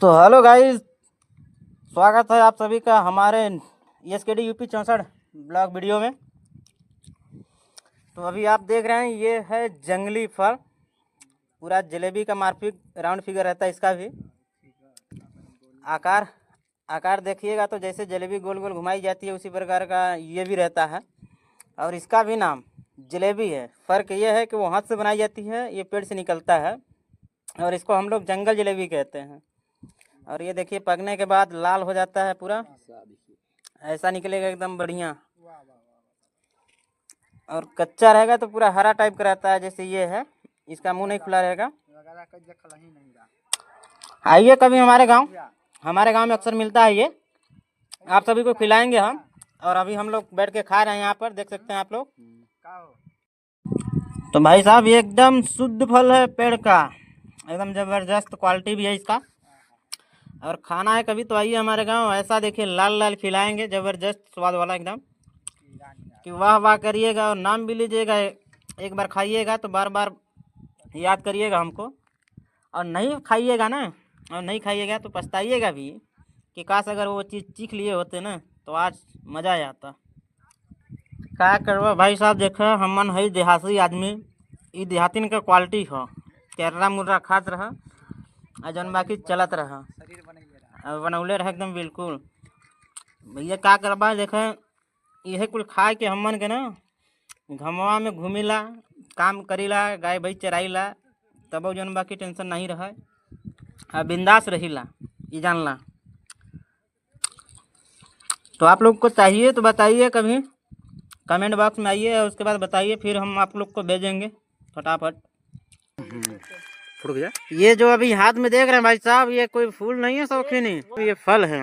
तो hello guys, स्वागत है आप सभी का हमारे SKD यूपी 64 ब्लॉग वीडियो में। तो अभी आप देख रहे हैं ये है जंगली फल, पूरा जलेबी का मारपीट राउंड फिगर रहता है। इसका भी आकार देखिएगा तो जैसे जलेबी गोल गोल घुमाई जाती है उसी प्रकार का ये भी रहता है। और इसका भी नाम जलेबी है। फ़र्क ये है कि वो हाथ से बनाई जाती है, ये पेड़ से निकलता है और इसको हम लोग जंगल जलेबी कहते हैं। और ये देखिए पकने के बाद लाल हो जाता है, पूरा ऐसा निकलेगा एकदम बढ़िया। और कच्चा रहेगा तो पूरा हरा टाइप का रहता है, जैसे ये है। इसका मुंह नहीं खुला रहेगा। आइए कभी हमारे गांव में अक्सर मिलता है ये, आप सभी को खिलाएंगे हम। और अभी हम लोग बैठ के खा रहे हैं, यहाँ पर देख सकते हैं आप लोग। तो भाई साहब ये एकदम शुद्ध फल है पेड़ का, एकदम ज़बरदस्त क्वालिटी भी है इसका। और खाना है कभी तो आइए हमारे गांव। ऐसा देखिए लाल लाल खिलाएंगे, ज़बरदस्त स्वाद वाला एकदम कि वाह वाह करिएगा और नाम भी लीजिएगा। एक बार खाइएगा तो बार बार याद करिएगा हमको। और नहीं खाइएगा ना, और नहीं खाइएगा तो पछताइएगा भी कि काश अगर वो चीज़ चीख लिए होते ना तो आज मज़ा आ जाता। क्या करवा भाई साहब, देखो हमन है देहाती आदमी, ये देहातीन का क्वालिटी हो। केरला मुर्रा खात रहा और जौन बाकी चलत रहा और बनौले रहे एकदम बिल्कुल। भैया क्या करबा, देखे यह कुल खा के हमन के ना घमवा में घूमिला, काम करीला, गाय भैंस चराइला, तब जौन बाकी टेंशन नहीं रहा और बिंदास रहीला, ये जानला। तो आप लोग को चाहिए तो बताइए, कभी कमेंट बॉक्स में आइए और उसके बाद बताइए, फिर हम आप लोग को भेजेंगे फटाफट। ये जो अभी हाथ में देख रहे हैं भाई साहब, ये कोई फूल नहीं है शौकीनी, ये फल है।